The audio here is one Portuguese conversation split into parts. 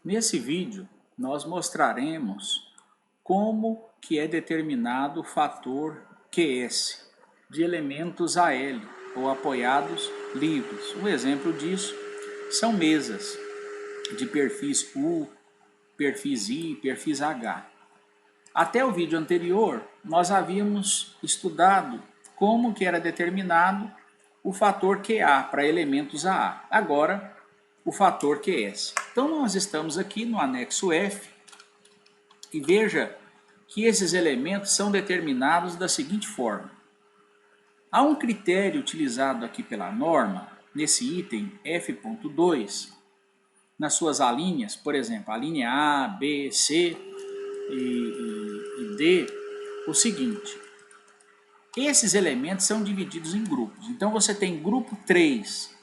Nesse vídeo, nós mostraremos como que é determinado o fator QS de elementos AL, ou apoiados livres. Um exemplo disso são mesas de perfis U, perfis I, perfis H. Até o vídeo anterior, nós havíamos estudado como que era determinado o fator QA para elementos AA. Agora, o fator QS. Então, nós estamos aqui no anexo F e veja que esses elementos são determinados da seguinte forma. Há um critério utilizado aqui pela norma, nesse item F.2, nas suas alíneas, por exemplo, a linha A, B, C e D, o seguinte. Esses elementos são divididos em grupos. Então, você tem grupo 3.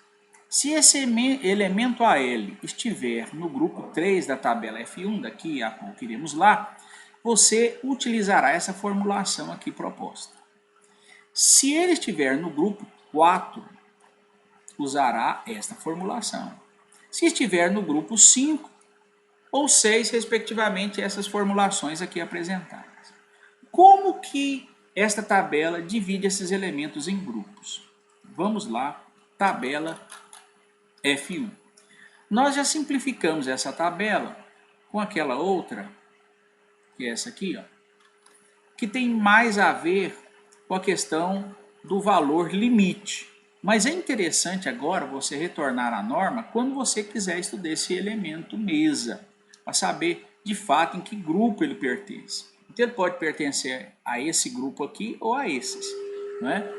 Se esse elemento AL estiver no grupo 3 da tabela F1, daqui a pouco iremos lá, você utilizará essa formulação aqui proposta. Se ele estiver no grupo 4, usará esta formulação. Se estiver no grupo 5 ou 6, respectivamente, essas formulações aqui apresentadas. Como que esta tabela divide esses elementos em grupos? Vamos lá, tabela F1. Nós já simplificamos essa tabela com aquela outra, que é essa aqui, ó, que tem mais a ver com a questão do valor limite. Mas é interessante agora você retornar à norma quando você quiser estudar esse elemento mesa, para saber de fato em que grupo ele pertence. Então ele pode pertencer a esse grupo aqui ou a esses, não é?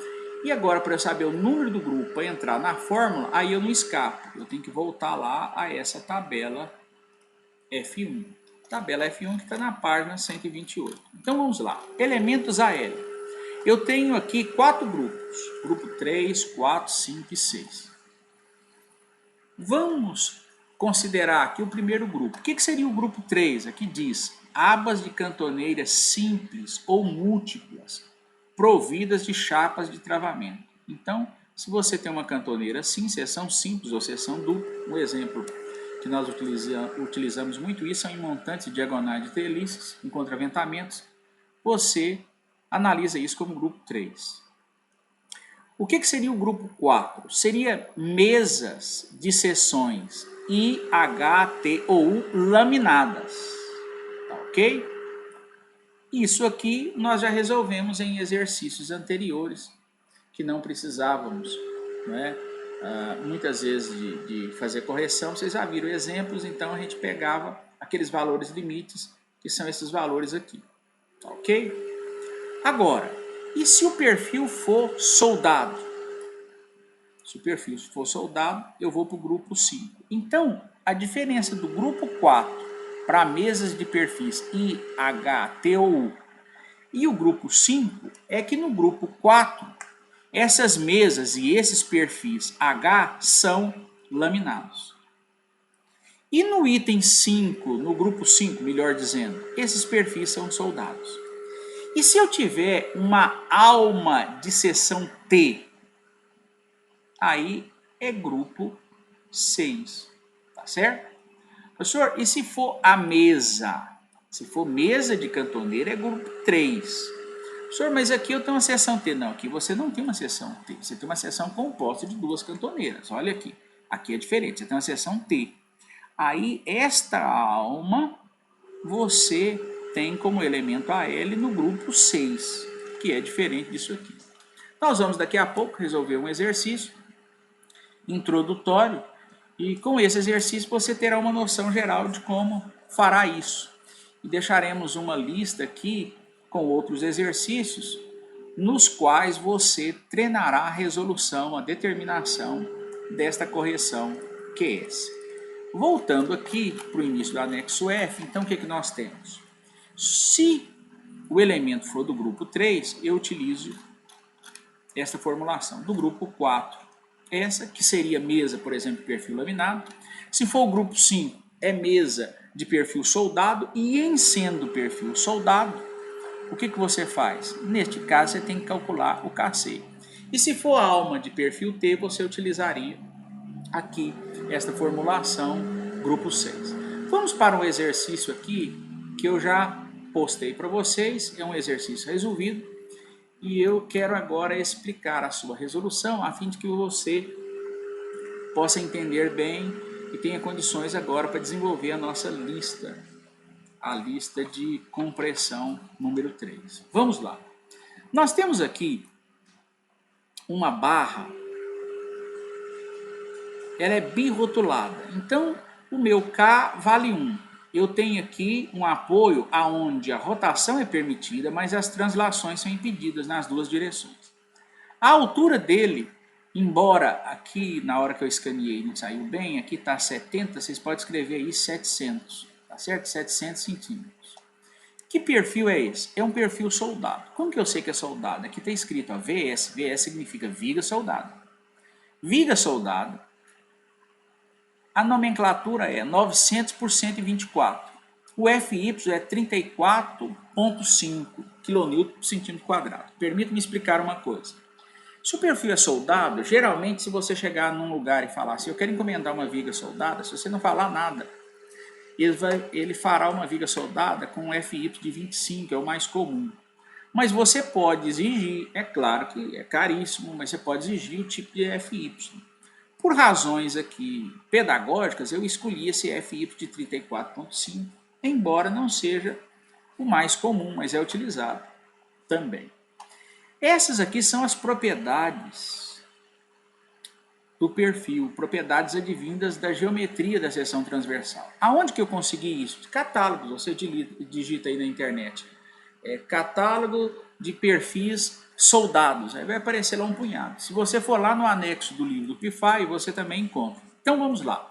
E agora, para eu saber o número do grupo para entrar na fórmula, aí eu não escapo. Eu tenho que voltar lá a essa tabela F1. Tabela F1 que está na página 128. Então vamos lá. Elementos AL. Eu tenho aqui 4 grupos. Grupo 3, 4, 5 e 6. Vamos considerar aqui o primeiro grupo. O que seria o grupo 3? Aqui diz abas de cantoneiras simples ou múltiplas, providas de chapas de travamento. Então, se você tem uma cantoneira assim, seção simples ou seção dupla, um exemplo que nós utilizamos muito isso são em montantes e diagonais de treliçes, em contraventamentos, você analisa isso como grupo 3. O que seria o grupo 4? Seria mesas de seções I, H, T ou U laminadas. Tá ok? Isso aqui nós já resolvemos em exercícios anteriores, que não precisávamos, né, muitas vezes de fazer correção. Vocês já viram exemplos, então a gente pegava aqueles valores limites, que são esses valores aqui. Tá ok? Agora, e se o perfil for soldado? Se o perfil for soldado, eu vou para o grupo 5. Então, a diferença do grupo 4 para mesas de perfis I, H, T ou U e o grupo 5 é que no grupo 4, essas mesas e esses perfis H são laminados. E no item 5, no grupo 5, melhor dizendo, esses perfis são soldados. E se eu tiver uma alma de seção T, aí é grupo 6, tá certo? Professor, e se for a mesa? Se for mesa de cantoneira, é grupo 3. Professor, mas aqui eu tenho uma seção T. Não, aqui você não tem uma seção T. Você tem uma seção composta de 2 cantoneiras. Olha aqui. Aqui é diferente. Você tem uma seção T. Aí, esta alma, você tem como elemento AL no grupo 6, que é diferente disso aqui. Nós vamos daqui a pouco resolver um exercício introdutório e com esse exercício você terá uma noção geral de como fará isso. E deixaremos uma lista aqui com outros exercícios nos quais você treinará a resolução, a determinação desta correção QS. Voltando aqui para o início do anexo F, então o que nós temos? Se o elemento for do grupo 3, eu utilizo esta formulação. Do grupo 4, essa que seria mesa, por exemplo, de perfil laminado. Se for o grupo 5, é mesa de perfil soldado. E em sendo perfil soldado, o que você faz? Neste caso, você tem que calcular o KC. E se for alma de perfil T, você utilizaria aqui esta formulação, grupo 6. Vamos para um exercício aqui que eu já postei para vocês, é um exercício resolvido e eu quero agora explicar a sua resolução a fim de que você possa entender bem e tenha condições agora para desenvolver a nossa lista, a lista de compressão número 3. Vamos lá. Nós temos aqui uma barra, ela é birrotulada, então o meu K vale 1. Eu tenho aqui um apoio aonde a rotação é permitida, mas as translações são impedidas nas duas direções. A altura dele, embora aqui na hora que eu escaneei não saiu bem, aqui está 70, vocês podem escrever aí 700, tá certo? 700 centímetros. Que perfil é esse? É um perfil soldado. Como que eu sei que é soldado? Aqui está escrito ó, VS, VS significa viga soldada. Viga soldada, a nomenclatura é 900 por 124. O FY é 34,5 kN por centímetro quadrado. Permita-me explicar uma coisa. Se o perfil é soldado, geralmente se você chegar num lugar e falar assim, eu quero encomendar uma viga soldada, se você não falar nada, ele fará uma viga soldada com um FY de 25, é o mais comum. Mas você pode exigir, é claro que é caríssimo, mas você pode exigir o tipo de FY. Por razões aqui pedagógicas, eu escolhi esse FY de 34,5, embora não seja o mais comum, mas é utilizado também. Essas aqui são as propriedades do perfil, propriedades advindas da geometria da seção transversal. Aonde que eu consegui isso? De catálogos, você digita aí na internet. Catálogo de perfis soldados, aí vai aparecer lá um punhado. Se você for lá no anexo do livro do PIFAI, você também encontra. Então vamos lá.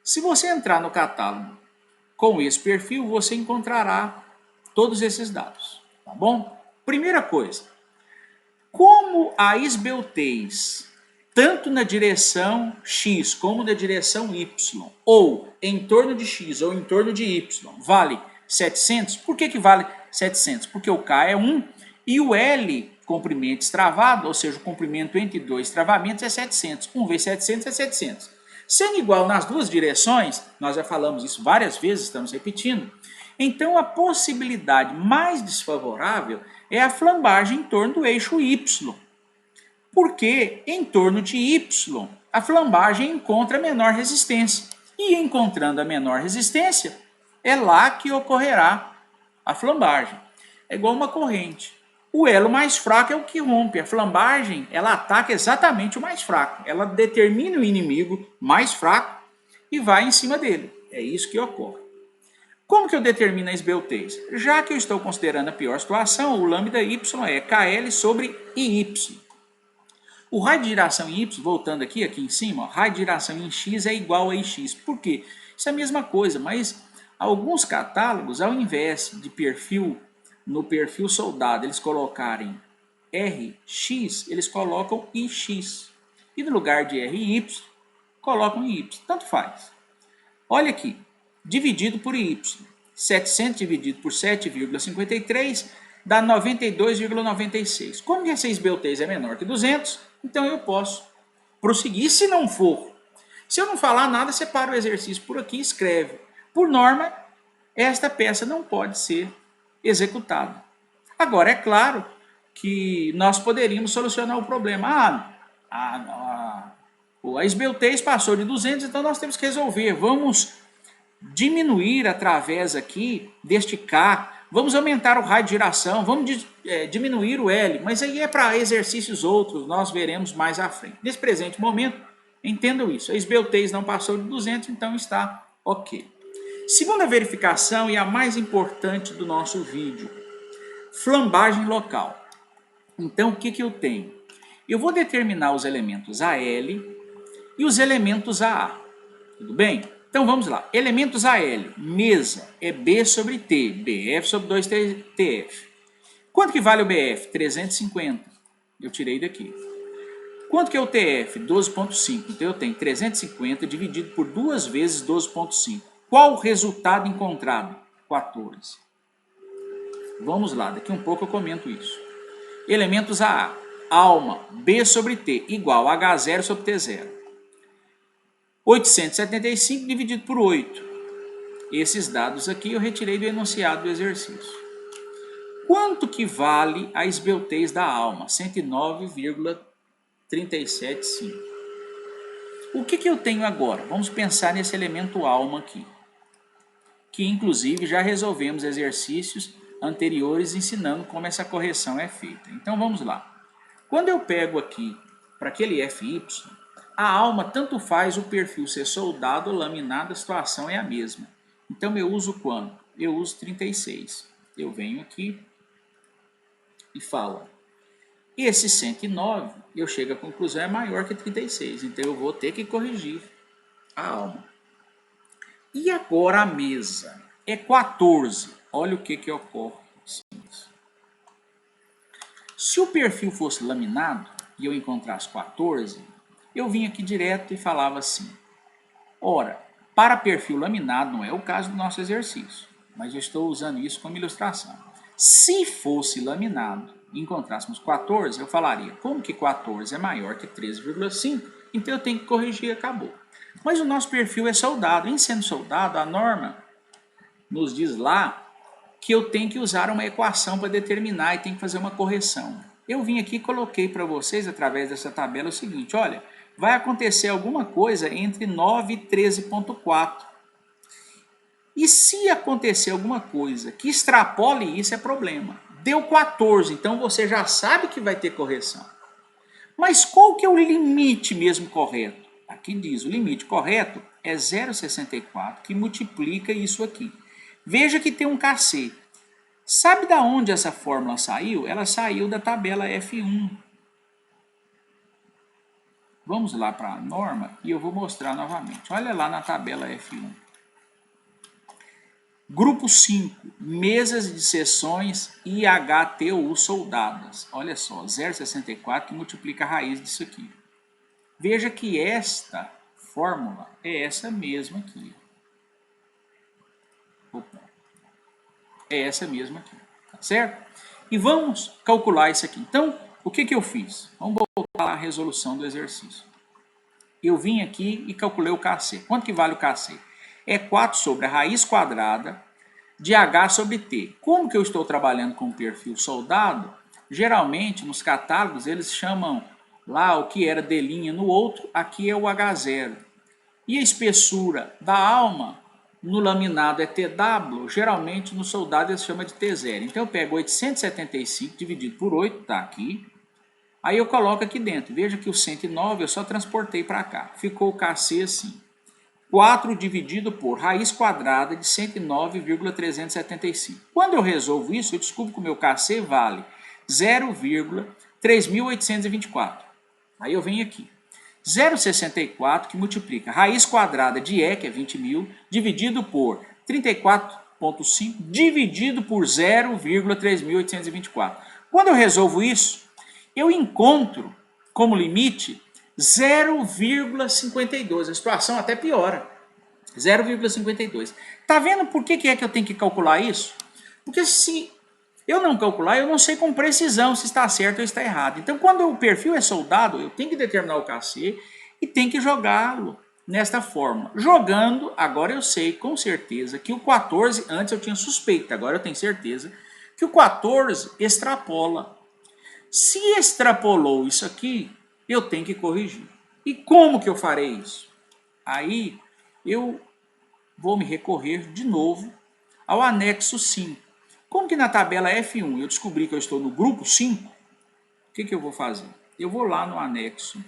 Se você entrar no catálogo com esse perfil, você encontrará todos esses dados, tá bom? Primeira coisa, como a esbeltez, tanto na direção X como na direção Y, ou em torno de X ou em torno de Y, vale 700, por que vale 700? Porque o K é 1 e o L, comprimento estravado, ou seja, o comprimento entre dois travamentos é 700. 1 vezes 700 é 700. Sendo igual nas duas direções, nós já falamos isso várias vezes, estamos repetindo, então a possibilidade mais desfavorável é a flambagem em torno do eixo Y. Porque em torno de Y, a flambagem encontra menor resistência. E encontrando a menor resistência, é lá que ocorrerá a flambagem. É igual uma corrente. O elo mais fraco é o que rompe. A flambagem, ela ataca exatamente o mais fraco. Ela determina o inimigo mais fraco e vai em cima dele. É isso que ocorre. Como que eu determino a esbeltez? Já que eu estou considerando a pior situação, o lambda y é KL sobre IY. O raio de giração em Y, voltando aqui em cima, ó, raio de giração em X é igual a IX. Por quê? Isso é a mesma coisa, mas alguns catálogos, ao invés de perfil, no perfil soldado, eles colocarem RX, eles colocam IX. E no lugar de RY, colocam Y. Tanto faz. Olha aqui, dividido por Y. 700 dividido por 7,53 dá 92,96. Como que essa esbeltez é menor que 200, então eu posso prosseguir. Se não for, se eu não falar nada, você para o exercício por aqui e escreve. Por norma, esta peça não pode ser executada. Agora, é claro que nós poderíamos solucionar o problema. A esbeltez passou de 200, então nós temos que resolver. Vamos diminuir através aqui deste K, vamos aumentar o raio de giração, vamos diminuir o L, mas aí é para exercícios outros, nós veremos mais à frente. Nesse presente momento, entendam isso, a esbeltez não passou de 200, então está ok. Segunda verificação e a mais importante do nosso vídeo, flambagem local. Então o que eu tenho? Eu vou determinar os elementos AL e os elementos AA, tudo bem? Então vamos lá, elementos AL, mesa é B sobre T, BF sobre 2TF. Quanto que vale o BF? 350, eu tirei daqui. Quanto que é o TF? 12,5, então eu tenho 350 dividido por 2 vezes 12,5. Qual o resultado encontrado? 14. Vamos lá, daqui um pouco eu comento isso. Elementos AA, alma, B sobre T, igual a H0 sobre T0. 875 dividido por 8. Esses dados aqui eu retirei do enunciado do exercício. Quanto que vale a esbeltez da alma? 109,375. O que eu tenho agora? Vamos pensar nesse elemento alma aqui, que inclusive já resolvemos exercícios anteriores ensinando como essa correção é feita. Então vamos lá. Quando eu pego aqui para aquele FY, a alma tanto faz o perfil ser soldado ou laminado, a situação é a mesma. Então eu uso quanto? Eu uso 36. Eu venho aqui e falo, esse 109, eu chego à conclusão, é maior que 36, então eu vou ter que corrigir a alma. E agora a mesa é 14, olha o que ocorre. Se o perfil fosse laminado e eu encontrasse 14, eu vinha aqui direto e falava assim, ora, para perfil laminado não é o caso do nosso exercício, mas eu estou usando isso como ilustração. Se fosse laminado e encontrássemos 14, eu falaria, como que 14 é maior que 13,5, então eu tenho que corrigir e acabou. Mas o nosso perfil é soldado. Em sendo soldado, a norma nos diz lá que eu tenho que usar uma equação para determinar e tenho que fazer uma correção. Eu vim aqui e coloquei para vocês, através dessa tabela, o seguinte, olha, vai acontecer alguma coisa entre 9 e 13,4. E se acontecer alguma coisa que extrapole isso, é problema. Deu 14, então você já sabe que vai ter correção. Mas qual que é o limite mesmo correto? Aqui diz, o limite correto é 0,64, que multiplica isso aqui. Veja que tem um KC. Sabe da onde essa fórmula saiu? Ela saiu da tabela F1. Vamos lá para a norma e eu vou mostrar novamente. Olha lá na tabela F1. Grupo 5, mesas de seções IHTU soldadas. Olha só, 0,64 que multiplica a raiz disso aqui. Veja que esta fórmula é essa mesma aqui. Opa. É essa mesma aqui, tá certo? E vamos calcular isso aqui. Então, o que eu fiz? Vamos voltar à resolução do exercício. Eu vim aqui e calculei o KC. Quanto que vale o KC? É 4 sobre a raiz quadrada de H sobre T. Como que eu estou trabalhando com o perfil soldado, geralmente nos catálogos eles chamam lá o que era D' no outro, aqui é o H0. E a espessura da alma no laminado é TW, geralmente no soldado eles chamam de T0. Então eu pego 875 dividido por 8, está aqui. Aí eu coloco aqui dentro. Veja que o 109 eu só transportei para cá. Ficou o KC assim. 4 dividido por raiz quadrada de 109,375. Quando eu resolvo isso, eu descubro que o meu KC vale 0,3824. Aí eu venho aqui. 0,64 que multiplica raiz quadrada de E, que é 20.000, dividido por 34,5, dividido por 0,3824. Quando eu resolvo isso, eu encontro como limite 0,52. A situação até piora. 0,52. Tá vendo por que é que eu tenho que calcular isso? Porque se eu não calcular, eu não sei com precisão se está certo ou está errado. Então, quando o perfil é soldado, eu tenho que determinar o KC e tenho que jogá-lo nesta forma. Jogando, agora eu sei com certeza que o 14, antes eu tinha suspeita, agora eu tenho certeza que o 14 extrapola. Se extrapolou isso aqui, eu tenho que corrigir. E como que eu farei isso? Aí eu vou me recorrer de novo ao anexo 5. Como que na tabela F1 eu descobri que eu estou no grupo 5, o que eu vou fazer? Eu vou lá no anexo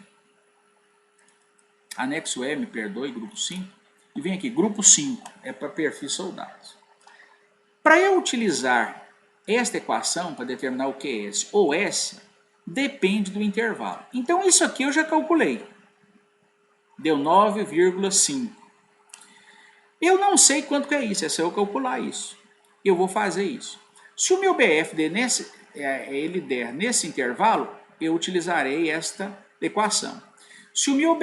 E, me perdoe, grupo 5, e vem aqui, grupo 5, é para perfis soldados. Para eu utilizar esta equação para determinar o QS ou S, depende do intervalo. Então isso aqui eu já calculei. Deu 9,5. Eu não sei quanto que é isso, é só eu calcular isso. Eu vou fazer isso. Se o meu BF ele der nesse intervalo, eu utilizarei esta equação. Se o meu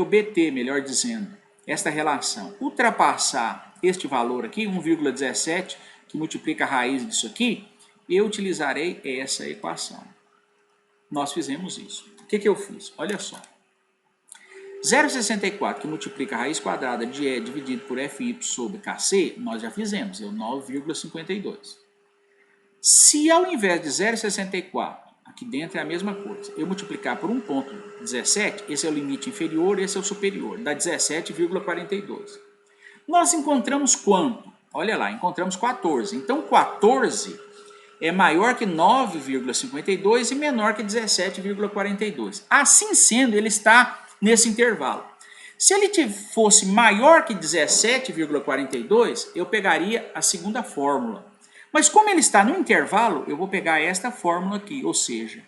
BT, melhor dizendo, esta relação, ultrapassar este valor aqui, 1,17, que multiplica a raiz disso aqui, eu utilizarei essa equação. Nós fizemos isso. O que eu fiz? Olha só. 0,64 que multiplica a raiz quadrada de E dividido por Fy sobre Kc, nós já fizemos, é o 9,52. Se ao invés de 0,64, aqui dentro é a mesma coisa, eu multiplicar por 1,17, esse é o limite inferior, esse é o superior, dá 17,42. Nós encontramos quanto? Olha lá, encontramos 14. Então 14 é maior que 9,52 e menor que 17,42. Assim sendo, ele está nesse intervalo. Se ele fosse maior que 17,42, eu pegaria a segunda fórmula. Mas como ele está no intervalo, eu vou pegar esta fórmula aqui, ou seja,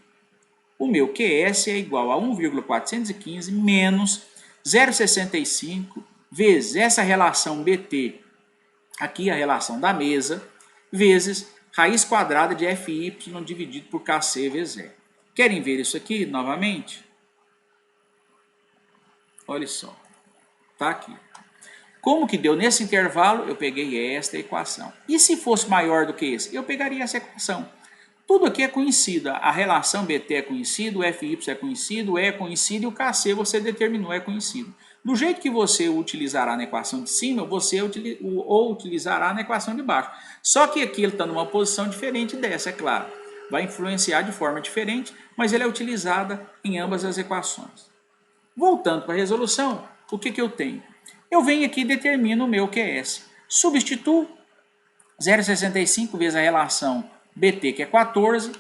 o meu QS é igual a 1,415 menos 0,65 vezes essa relação BT, aqui a relação da mesa, vezes raiz quadrada de Fy dividido por Kc vezes E. Querem ver isso aqui novamente? Olha só, tá aqui. Como que deu nesse intervalo, eu peguei esta equação. E se fosse maior do que esse? Eu pegaria essa equação. Tudo aqui é conhecido. A relação BT é conhecido, o Fy é conhecido, o E é conhecido e o Kc você determinou é conhecido. Do jeito que você utilizará na equação de cima, você utilizará na equação de baixo. Só que aqui ele está numa posição diferente dessa, é claro. Vai influenciar de forma diferente, mas ele é utilizada em ambas as equações. Voltando para a resolução, o que eu tenho? Eu venho aqui e determino o meu QS. Substituo 0,65 vezes a relação BT, que é 14.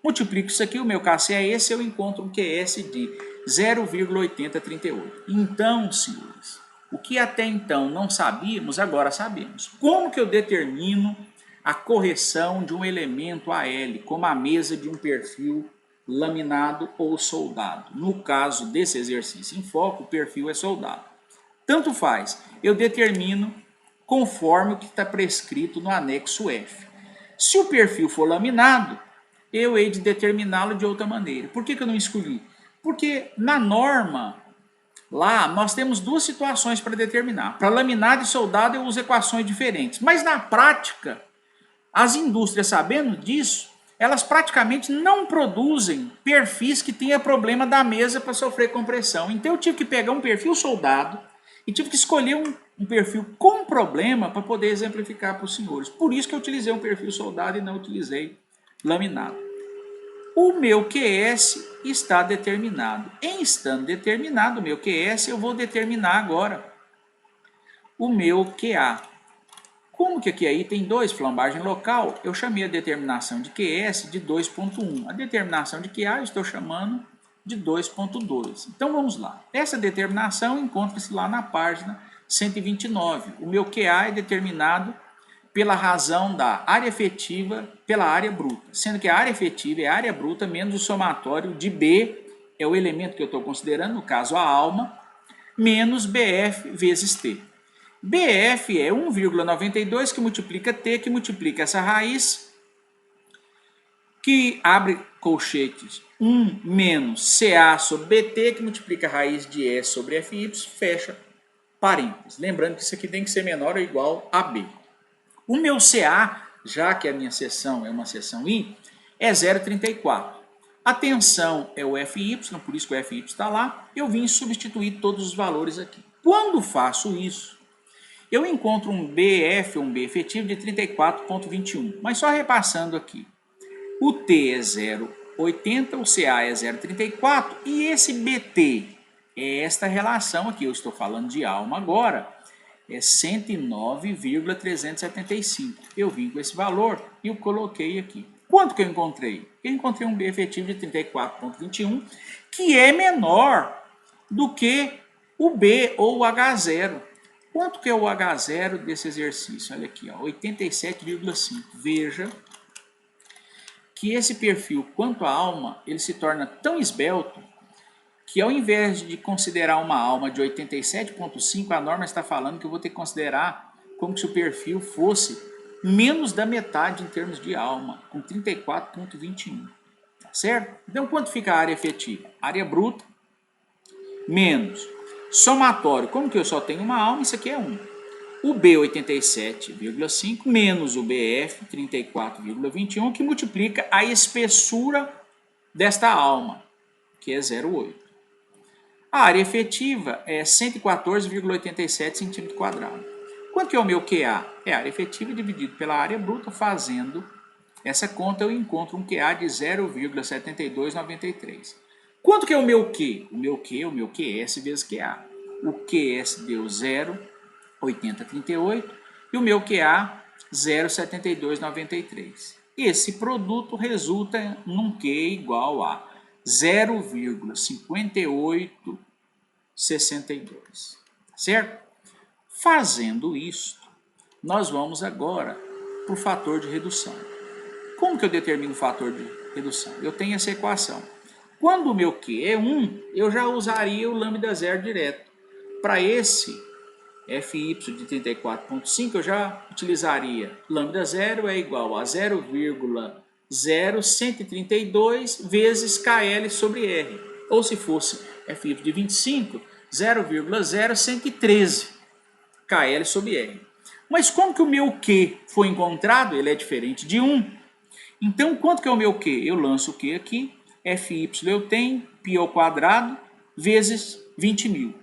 Multiplico isso aqui, o meu Kc é esse, eu encontro um QS de 0,8038. Então, senhores, o que até então não sabíamos, agora sabemos. Como que eu determino a correção de um elemento AL, como a mesa de um perfil laminado ou soldado? No caso desse exercício em foco, o perfil é soldado. Tanto faz, eu determino conforme o que está prescrito no anexo F. Se o perfil for laminado, eu hei de determiná-lo de outra maneira. Por que eu não escolhi? Porque na norma, lá, nós temos duas situações para determinar. Para laminado e soldado eu uso equações diferentes. Mas na prática, as indústrias, sabendo disso, elas praticamente não produzem perfis que tenham problema da mesa para sofrer compressão. Então eu tive que pegar um perfil soldado e tive que escolher um perfil com problema para poder exemplificar para os senhores. Por isso que eu utilizei um perfil soldado e não utilizei laminado. O meu QS está determinado. Em estando determinado o meu QS, eu vou determinar agora o meu QA. Como que aqui aí tem 2, flambagem local, eu chamei a determinação de QS de 2.1. A determinação de QA eu estou chamando de 2.2. Então vamos lá. Essa determinação encontra-se lá na página 129. O meu QA é determinado pela razão da área efetiva pela área bruta, sendo que a área efetiva é a área bruta menos o somatório de B, é o elemento que eu estou considerando, no caso a alma, menos BF vezes T. BF é 1,92 que multiplica T, que multiplica essa raiz, que abre colchetes 1 menos CA sobre BT, que multiplica a raiz de E sobre FY, fecha parênteses. Lembrando que isso aqui tem que ser menor ou igual a B. O meu CA, já que a minha seção é uma seção I, é 0,34. A tensão é o FY, por isso que o FY está lá. Eu vim substituir todos os valores aqui. Quando faço isso, eu encontro um BF, um B efetivo de 34,21. Mas só repassando aqui. O T é 0,80, o CA é 0,34 e esse BT é esta relação aqui. Eu estou falando de alma agora. É 109,375. Eu vim com esse valor e o coloquei aqui. Quanto que eu encontrei? Eu encontrei um B efetivo de 34,21, que é menor do que o B ou o H0. Quanto que é o H0 desse exercício? Olha aqui, 87,5. Veja que esse perfil, quanto à alma, ele se torna tão esbelto que ao invés de considerar uma alma de 87,5, a norma está falando que eu vou ter que considerar como se o perfil fosse menos da metade em termos de alma, com 34,21. Tá certo? Então, quanto fica a área efetiva? Área bruta menos somatório. Como que eu só tenho uma alma, isso aqui é 1. O B, 87,5, menos o BF, 34,21, que multiplica a espessura desta alma, que é 0,8. A área efetiva é 114,87 centímetros quadrados. Quanto que é o meu QA? É a área efetiva dividido pela área bruta. Fazendo essa conta, eu encontro um QA de 0,7293. Quanto que é o meu Q? O meu QS vezes QA. O QS deu 0,8038 e o meu QA 0,7293. Esse produto resulta num Q igual a 0,5862, certo? Fazendo isso, nós vamos agora para o fator de redução. Como que eu determino o fator de redução? Eu tenho essa equação. Quando o meu Q é 1, eu já usaria o lambda zero direto. Para esse FY de 34,5, eu já utilizaria lambda zero é igual a 0,0132 vezes KL sobre R. Ou se fosse FY de 25, 0,0113 KL sobre R. Mas como que o meu Q foi encontrado? Ele é diferente de 1. Então, quanto que é o meu Q? Eu lanço o Q aqui, FY eu tenho, π ao quadrado, vezes 20.000.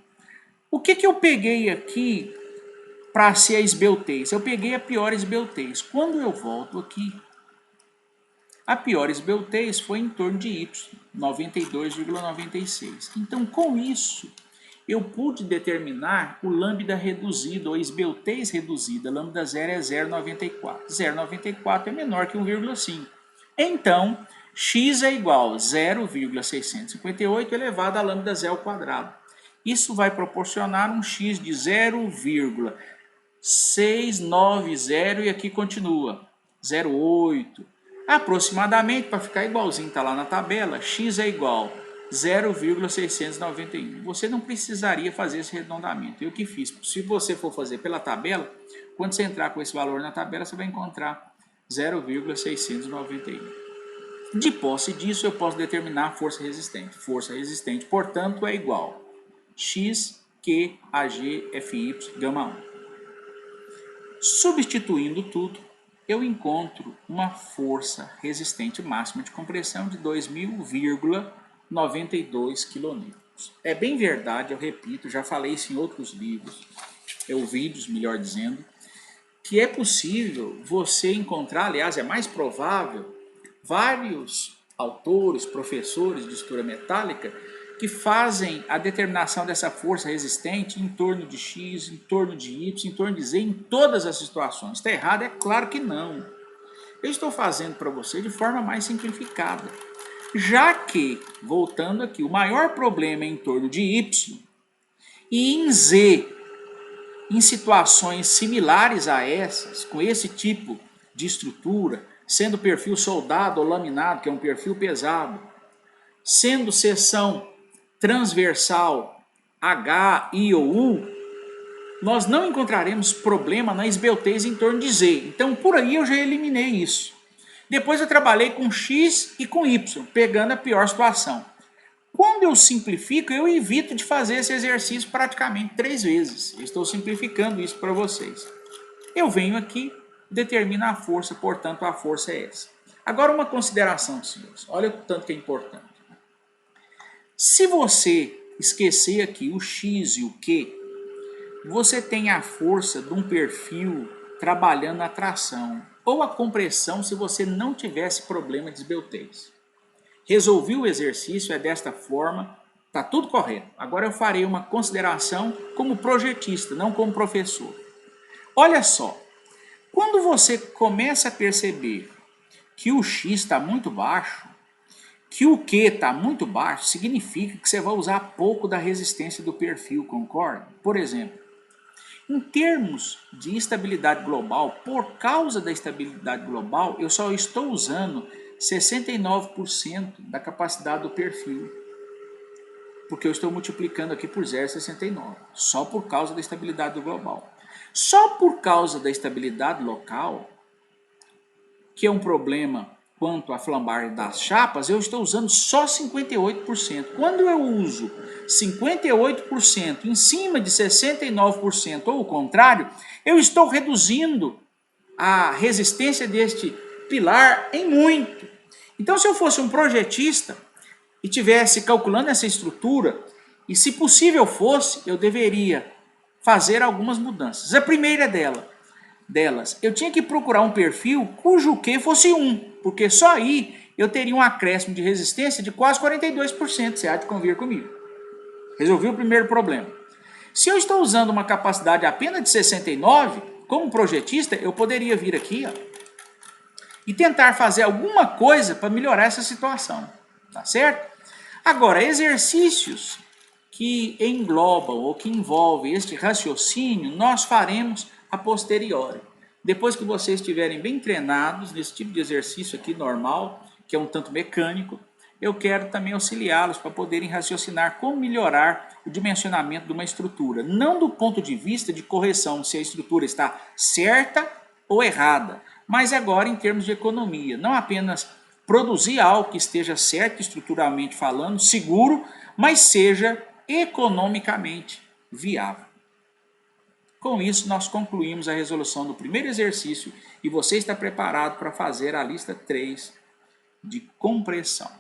O que eu peguei aqui para ser a esbeltez? Eu peguei a pior esbeltez. Quando eu volto aqui, a pior esbeltez foi em torno de Y, 92,96. Então, com isso, eu pude determinar o lambda reduzido, ou esbeltez reduzida. Lambda zero é 0,94. 0,94 é menor que 1,5. Então, x é igual a 0,658 elevado a lambda zero ao quadrado. Isso vai proporcionar um x de 0,690 e aqui continua, 0,8. Aproximadamente, para ficar igualzinho, está lá na tabela, x é igual a 0,691. Você não precisaria fazer esse arredondamento. Eu que fiz. Se você for fazer pela tabela, quando você entrar com esse valor na tabela, você vai encontrar 0,691. De posse disso, eu posso determinar a força resistente. Força resistente, portanto, é igual x, Q, AG, FY, gama 1. Substituindo tudo, eu encontro uma força resistente máxima de compressão de 2.092 kN. É bem verdade, eu repito, já falei isso em outros livros, vídeos, melhor dizendo, que é possível você encontrar, aliás, é mais provável, vários autores, professores de estrutura metálica que fazem a determinação dessa força resistente em torno de X, em torno de Y, em torno de Z, em todas as situações. Está errado? É claro que não. Eu estou fazendo para você de forma mais simplificada. Já que, voltando aqui, o maior problema é em torno de Y e em Z, em situações similares a essas, com esse tipo de estrutura, sendo perfil soldado ou laminado, que é um perfil pesado, sendo seção transversal H, I ou U, nós não encontraremos problema na esbeltez em torno de Z. Então, por aí eu já eliminei isso. Depois eu trabalhei com X e com Y, pegando a pior situação. Quando eu simplifico, eu evito de fazer esse exercício praticamente 3 vezes. Eu estou simplificando isso para vocês. Eu venho aqui, determino a força, portanto a força é essa. Agora uma consideração, senhores. Olha o tanto que é importante. Se você esquecer aqui o X e o Q, você tem a força de um perfil trabalhando na tração, ou a compressão se você não tivesse problema de esbeltez. Resolvi o exercício, é desta forma, está tudo correto. Agora eu farei uma consideração como projetista, não como professor. Olha só, quando você começa a perceber que o X está muito baixo, que o Q está muito baixo, significa que você vai usar pouco da resistência do perfil, concorda? Por exemplo, em termos de estabilidade global, por causa da estabilidade global, eu só estou usando 69% da capacidade do perfil, porque eu estou multiplicando aqui por 0,69, só por causa da estabilidade do global. Só por causa da estabilidade local, que é um problema quanto à flambagem das chapas, eu estou usando só 58%. Quando eu uso 58% em cima de 69% ou o contrário, eu estou reduzindo a resistência deste pilar em muito. Então, se eu fosse um projetista e tivesse calculando essa estrutura E se possível fosse, eu deveria fazer algumas mudanças. A primeira delas, eu tinha que procurar um perfil cujo Q fosse 1, porque só aí eu teria um acréscimo de resistência de quase 42%, você há de convir comigo. Resolvi o primeiro problema. Se eu estou usando uma capacidade apenas de 69, como projetista, eu poderia vir aqui, ó, e tentar fazer alguma coisa para melhorar essa situação, tá certo? Agora, exercícios que englobam ou que envolvem este raciocínio, nós faremos a posteriori. Depois que vocês estiverem bem treinados nesse tipo de exercício aqui normal, que é um tanto mecânico, eu quero também auxiliá-los para poderem raciocinar como melhorar o dimensionamento de uma estrutura. Não do ponto de vista de correção, se a estrutura está certa ou errada, mas agora em termos de economia. Não apenas produzir algo que esteja certo estruturalmente falando, seguro, mas seja economicamente viável. Com isso, nós concluímos a resolução do primeiro exercício e você está preparado para fazer a lista 3 de compressão.